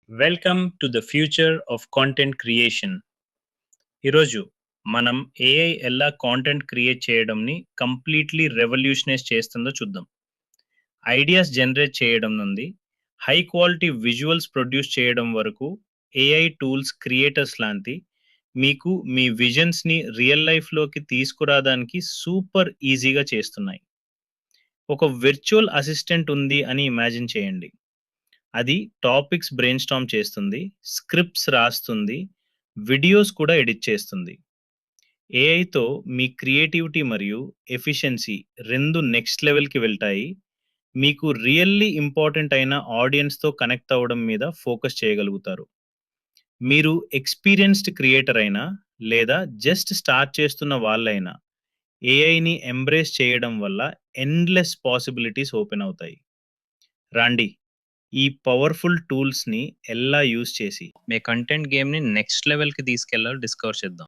Welcome to the future of content creation. ఈరోజు మనం AI ఎలా కాంటెంట్ క్రియేట్ చేయడంని కంప్లీట్లీ రెవల్యూషనైజ్ చేస్తుందో చూద్దాం. ఐడియాస్ జనరేట్ చేయడం నుండి హై క్వాలిటీ విజువల్స్ ప్రొడ్యూస్ చేయడం వరకు ఏఐ టూల్స్ క్రియేటర్స్ లాంటి మీకు మీ విజన్స్ని రియల్ లైఫ్లోకి తీసుకురావడానికి సూపర్ ఈజీగా చేస్తున్నాయి. ఒక విర్చువల్ అసిస్టెంట్ ఉంది అని ఇమాజిన్ చేయండి. అది టాపిక్స్ బ్రెయిన్ స్టార్మ్ చేస్తుంది, స్క్రిప్ట్స్ రాస్తుంది, వీడియోస్ కూడా ఎడిట్ చేస్తుంది. ఏఐతో మీ క్రియేటివిటీ మరియు ఎఫిషియన్సీ రెండు నెక్స్ట్ లెవెల్కి వెళ్తాయి. మీకు రియల్లీ ఇంపార్టెంట్ అయిన ఆడియన్స్తో కనెక్ట్ అవ్వడం మీద ఫోకస్ చేయగలుగుతారు. మీరు ఎక్స్పీరియన్స్డ్ క్రియేటర్ అయినా లేదా జస్ట్ స్టార్ట్ చేస్తున్న వాళ్ళైనా ఏఐని ఎంబ్రేస్ చేయడం వల్ల ఎండ్లెస్ పాసిబిలిటీస్ ఓపెన్ అవుతాయి. రండి, ఈ పవర్ఫుల్ టూల్స్ని ఎలా యూజ్ చేసి మీ కంటెంట్ గేమ్ని నెక్స్ట్ లెవెల్కి తీసుకెళ్లాలో డిస్కవర్ చేద్దాం.